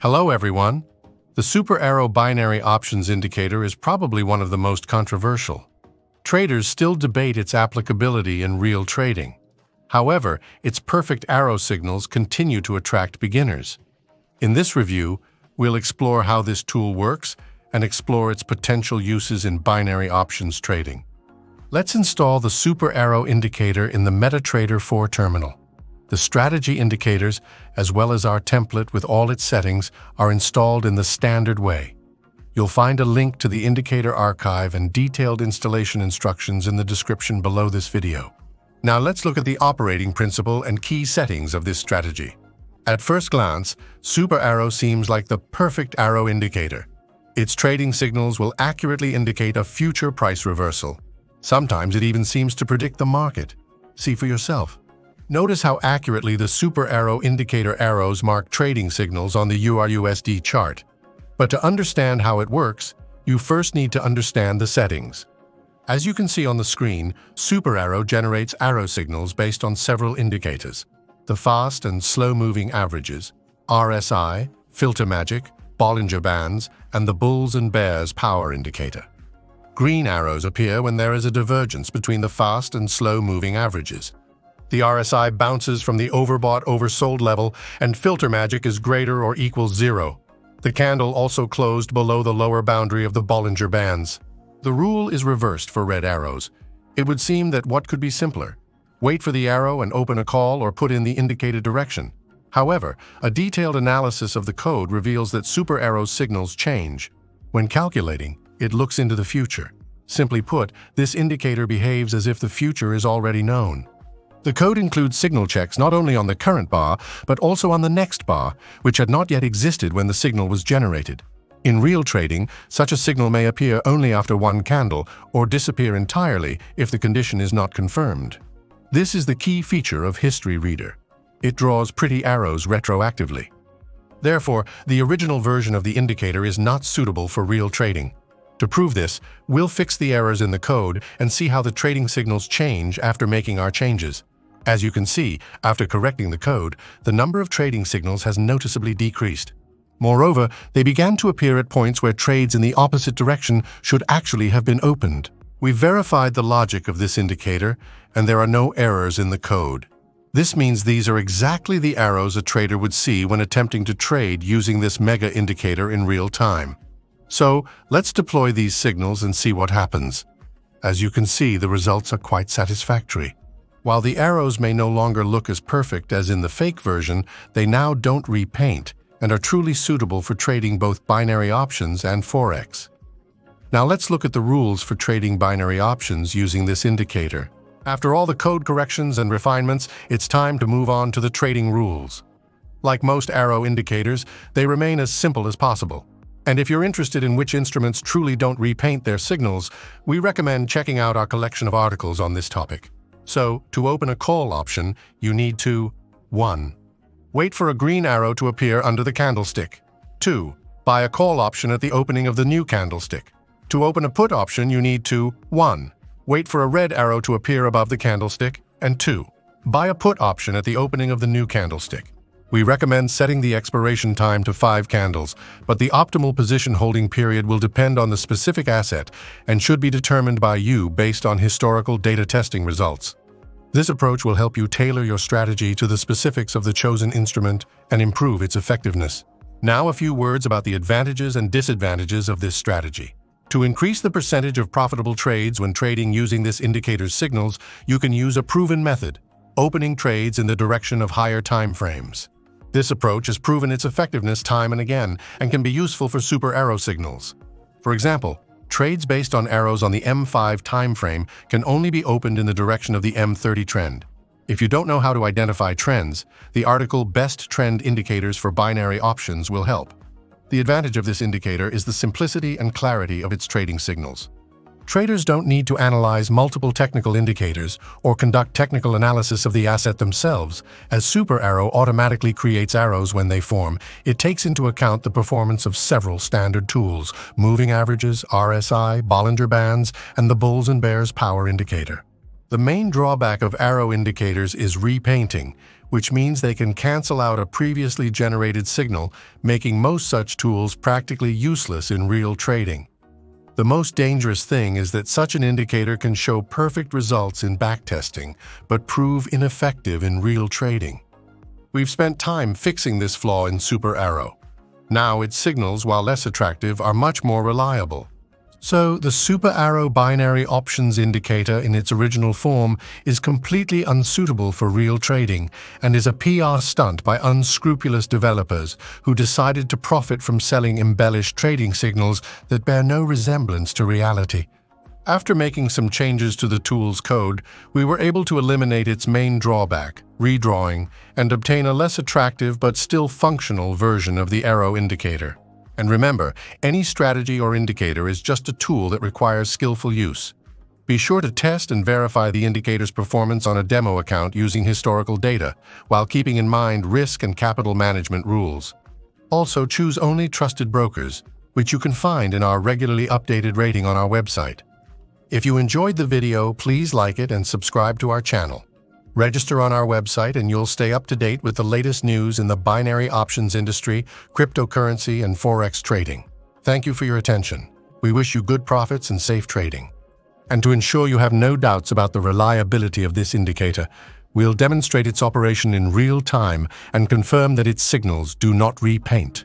Hello everyone. The super arrow binary options indicator is probably one of the most controversial. Traders still debate its applicability in real trading. However, its perfect arrow signals continue to attract beginners. In this review, we'll explore how this tool works and explore its potential uses in binary options trading. Let's install the super arrow indicator in the MetaTrader 4 terminal. The strategy indicators, as well as our template with all its settings, are installed in the standard way. You'll find a link to the indicator archive and detailed installation instructions in the description below this video. Now let's look at the operating principle and key settings of this strategy. At first glance, Super Arrow seems like the perfect arrow indicator. Its trading signals will accurately indicate a future price reversal. Sometimes it even seems to predict the market. See for yourself. Notice how accurately the Super Arrow indicator arrows mark trading signals on the EURUSD chart. But to understand how it works, you first need to understand the settings. As you can see on the screen, Super Arrow generates arrow signals based on several indicators: the fast and slow-moving averages, RSI, filter magic, Bollinger Bands, and the bulls and bears power indicator. Green arrows appear when there is a divergence between the fast and slow-moving averages. The RSI bounces from the overbought oversold level, and filter magic is greater or equals 0. The candle also closed below the lower boundary of the Bollinger Bands. The rule is reversed for red arrows. It would seem that what could be simpler? Wait for the arrow and open a call or put in the indicated direction. However, a detailed analysis of the code reveals that Super Arrow's signals change. When calculating, it looks into the future. Simply put, this indicator behaves as if the future is already known. The code includes signal checks not only on the current bar, but also on the next bar, which had not yet existed when the signal was generated. In real trading, such a signal may appear only after one candle or disappear entirely if the condition is not confirmed. This is the key feature of History Reader. It draws pretty arrows retroactively. Therefore, the original version of the indicator is not suitable for real trading. To prove this, we'll fix the errors in the code and see how the trading signals change after making our changes. As you can see, after correcting the code, the number of trading signals has noticeably decreased. Moreover, they began to appear at points where trades in the opposite direction should actually have been opened. We've verified the logic of this indicator, and there are no errors in the code. This means these are exactly the arrows a trader would see when attempting to trade using this mega indicator in real time. So, let's deploy these signals and see what happens. As you can see, the results are quite satisfactory. While the arrows may no longer look as perfect as in the fake version, they now don't repaint and are truly suitable for trading both binary options and Forex. Now let's look at the rules for trading binary options using this indicator. After all the code corrections and refinements, it's time to move on to the trading rules. Like most arrow indicators, they remain as simple as possible. And if you're interested in which instruments truly don't repaint their signals, we recommend checking out our collection of articles on this topic. So, to open a call option, you need to 1. Wait for a green arrow to appear under the candlestick. 2. Buy a call option at the opening of the new candlestick. To open a put option, you need to 1. Wait for a red arrow to appear above the candlestick, and 2. Buy a put option at the opening of the new candlestick. We recommend setting the expiration time to 5 candles, but the optimal position holding period will depend on the specific asset and should be determined by you based on historical data testing results. This approach will help you tailor your strategy to the specifics of the chosen instrument and improve its effectiveness. Now a few words about the advantages and disadvantages of this strategy. To increase the percentage of profitable trades when trading using this indicator's signals, you can use a proven method: opening trades in the direction of higher time frames. This approach has proven its effectiveness time and again and can be useful for super arrow signals. For example, trades based on arrows on the M5 time frame can only be opened in the direction of the M30 trend. If you don't know how to identify trends, the article Best Trend Indicators for Binary Options will help. The advantage of this indicator is the simplicity and clarity of its trading signals. Traders don't need to analyze multiple technical indicators or conduct technical analysis of the asset themselves, as Super Arrow automatically creates arrows when they form. It takes into account the performance of several standard tools: moving averages, RSI, Bollinger Bands, and the bulls and bears power indicator. The main drawback of arrow indicators is repainting, which means they can cancel out a previously generated signal, making most such tools practically useless in real trading. The most dangerous thing is that such an indicator can show perfect results in backtesting, but prove ineffective in real trading. We've spent time fixing this flaw in Super Arrow. Now its signals, while less attractive, are much more reliable. So, the Super Arrow binary options indicator in its original form is completely unsuitable for real trading and is a PR stunt by unscrupulous developers who decided to profit from selling embellished trading signals that bear no resemblance to reality. After making some changes to the tool's code, we were able to eliminate its main drawback, redrawing, and obtain a less attractive but still functional version of the arrow indicator. And remember, any strategy or indicator is just a tool that requires skillful use. Be sure to test and verify the indicator's performance on a demo account using historical data, while keeping in mind risk and capital management rules. Also, choose only trusted brokers, which you can find in our regularly updated rating on our website. If you enjoyed the video, please like it and subscribe to our channel. Register on our website and you'll stay up to date with the latest news in the binary options industry, cryptocurrency, and forex trading. Thank you for your attention. We wish you good profits and safe trading. And to ensure you have no doubts about the reliability of this indicator, we'll demonstrate its operation in real time and confirm that its signals do not repaint.